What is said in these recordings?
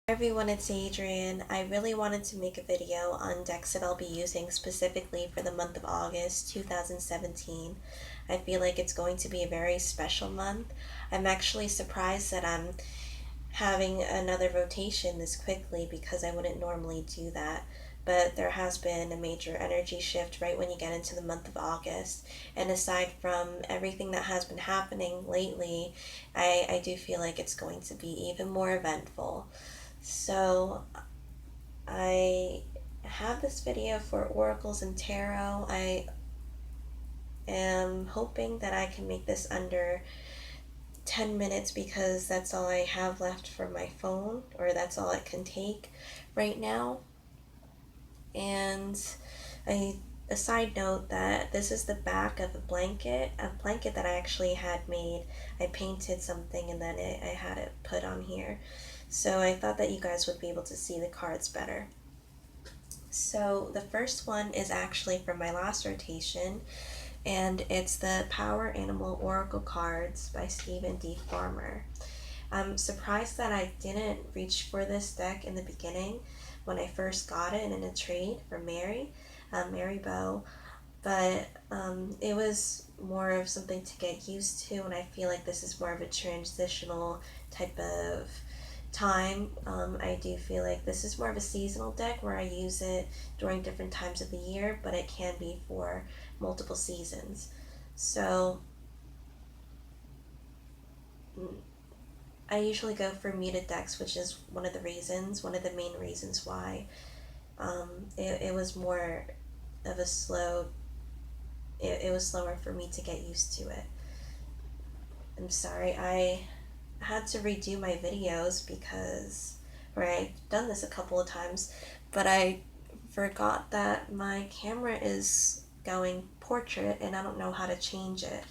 Hi everyone, it's Adrian. I really wanted to make a video on decks that I'll be using specifically for the month of August 2017. I feel like it's going to be a very special month. I'm actually surprised that I'm having another rotation this quickly because I wouldn't normally do that. But there has been a major energy shift right when you get into the month of August. And aside from everything that has been happening lately, I do feel like it's going to be even more eventful. So I have this video for oracles and tarot. I am hoping that I can make this under 10 minutes because that's all I have left for my phone, or that's all it can take right now. And a side note that this is the back of a blanket that I actually had made. I painted something and then I had it put on here. So I thought that you guys would be able to see the cards better. So the first one is actually from my last rotation, and it's the Power Animal Oracle cards by Stephen D. Farmer. I'm surprised that I didn't reach for this deck in the beginning when I first got it in a trade from Mary Bow, but it was more of something to get used to, and I feel like this is more of a transitional type of time. I do feel like this is more of a seasonal deck where I use it during different times of the year, but it can be for multiple seasons. So I usually go for muted decks, which is one of the main reasons why it was more of a it was slower for me to get used to it. I'm sorry, I had to redo my videos because, or I've done this a couple of times, but I forgot that my camera is going portrait and I don't know how to change it.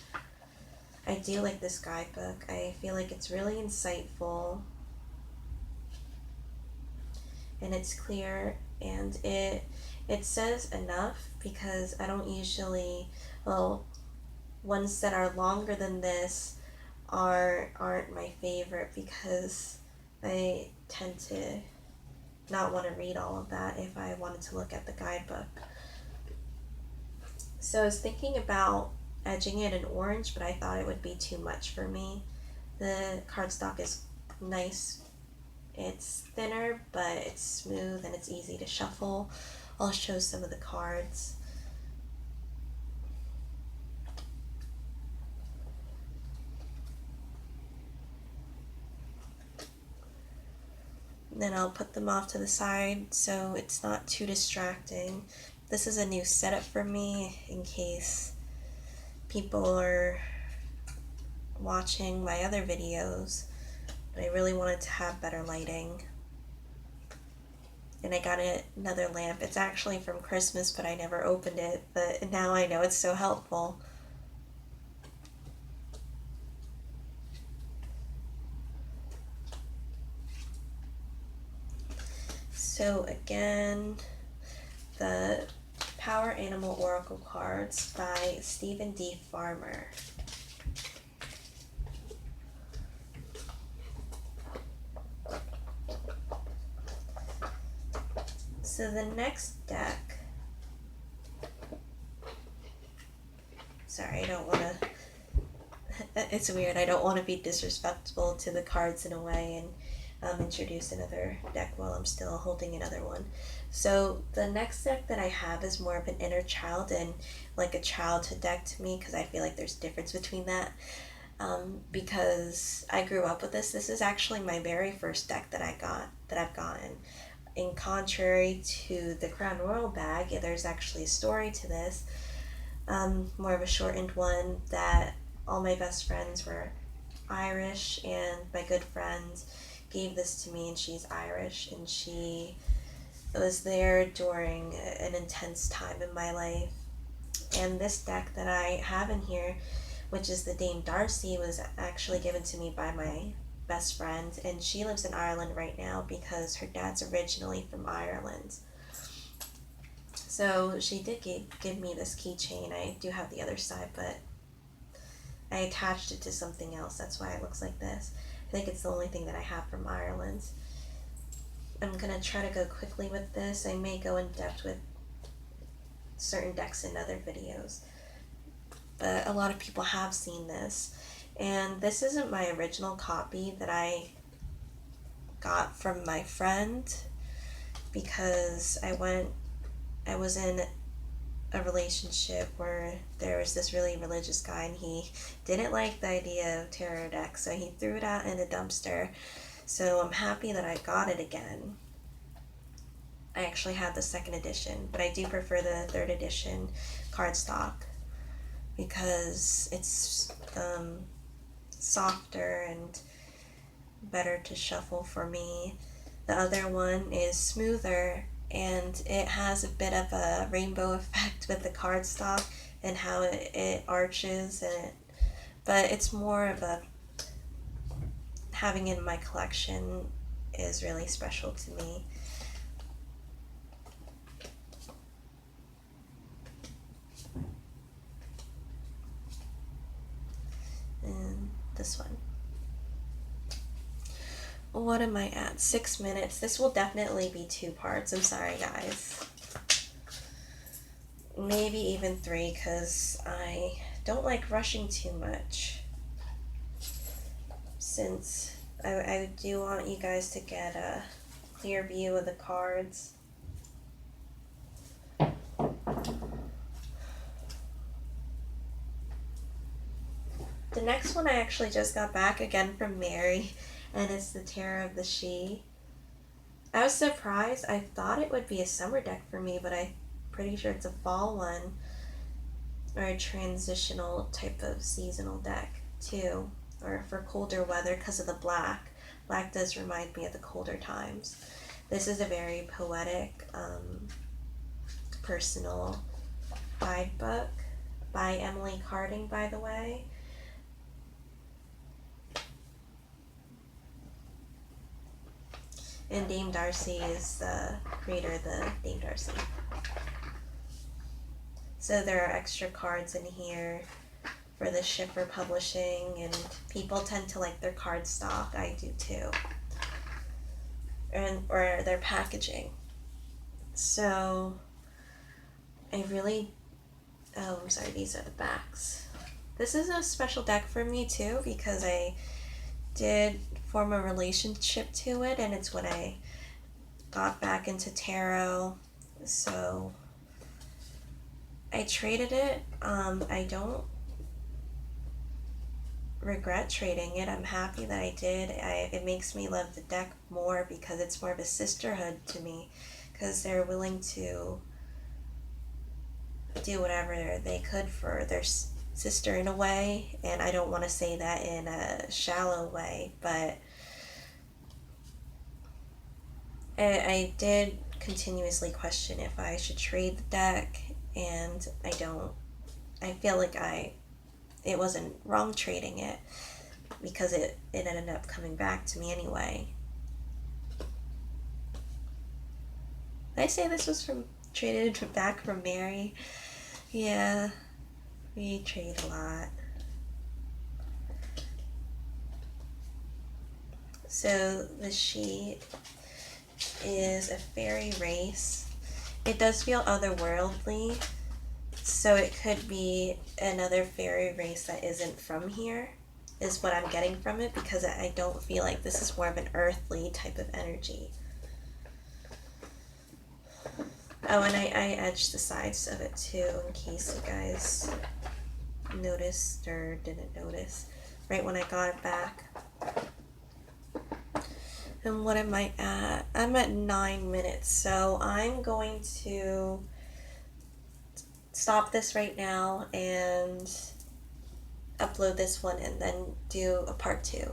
I do like this guidebook. I feel like it's really insightful and it's clear, and it says enough because I don't usually, well, ones that are longer than this aren't my favorite because I tend to not want to read all of that if I wanted to look at the guidebook. So I was thinking about edging it in orange, but I thought it would be too much for me. The cardstock is nice. It's thinner, but it's smooth and it's easy to shuffle. I'll show some of the cards. Then I'll put them off to the side so it's not too distracting. This is a new setup for me in case people are watching my other videos, but I really wanted to have better lighting. And I got another lamp. It's actually from Christmas, but I never opened it, but now I know it's so helpful. So again, the Power Animal Oracle cards by Stephen D. Farmer. So the next deck, sorry, I don't want to, it's weird, I don't want to be disrespectful to the cards in a way and introduce another deck while I'm still holding another one. So the next deck that I have is more of an inner child and like a childhood deck to me because I feel like there's a difference between that. Because I grew up with this. This is actually my very first deck that I've gotten. In contrary to the Crown Royal bag, there's actually a story to this. More of a shortened one that all my best friends were Irish, and my good friend gave this to me, and she's Irish, and she was there during an intense time in my life. And this deck that I have in here, which is the Dame Darcy, was actually given to me by my best friend, and she lives in Ireland right now because her dad's originally from Ireland. So she did give me this keychain. I do have the other side, but I attached it to something else. That's why it looks like this. I think it's the only thing that I have from Ireland. I'm gonna try to go quickly with this. I may go in depth with certain decks in other videos, but a lot of people have seen this. And this isn't my original copy that I got from my friend, because I was in a relationship where there was this really religious guy, and he didn't like the idea of tarot decks, so he threw it out in a dumpster. So I'm happy that I got it again. I actually had the second edition, but I do prefer the third edition cardstock because it's softer and better to shuffle for me. The other one is smoother, and it has a bit of a rainbow effect with the cardstock and how it arches, but it's more of a, having it in my collection is really special to me. And this one. What am I at? 6 minutes. This will definitely be 2 parts. I'm sorry, guys. Maybe even 3, because I don't like rushing too much. Since I do want you guys to get a clear view of the cards. The next one I actually just got back again from Mary, and it's the Tarot of the She. I was surprised. I thought it would be a summer deck for me, but I'm pretty sure it's a fall one, or a transitional type of seasonal deck too, or for colder weather because of the black. Black does remind me of the colder times. This is a very poetic, personal guidebook by Emily Carding, by the way. And Dame Darcy is the creator of the Dame Darcy. So there are extra cards in here for the shipper publishing, and people tend to like their cardstock. I do too. Or their packaging. So I really, oh, I'm sorry, these are the backs. This is a special deck for me too, because I did form a relationship to it, and it's when I got back into tarot. So I traded it. I don't regret trading it. I'm happy that I did. It makes me love the deck more because it's more of a sisterhood to me, because they're willing to do whatever they could for their sister in a way, and I don't want to say that in a shallow way, but I did continuously question if I should trade the deck, and I don't. I feel like it wasn't wrong trading it, because it ended up coming back to me anyway. Did I say this was traded back from Mary? Yeah, we trade a lot. So the She is a fairy race. It does feel otherworldly, so it could be another fairy race that isn't from here, is what I'm getting from it, because I don't feel like this is more of an earthly type of energy. Oh, and I edged the sides of it too, in case you guys noticed or didn't notice, right when I got it back. And what am I at? I'm at 9 minutes, so I'm going to stop this right now and upload this one and then do a part 2.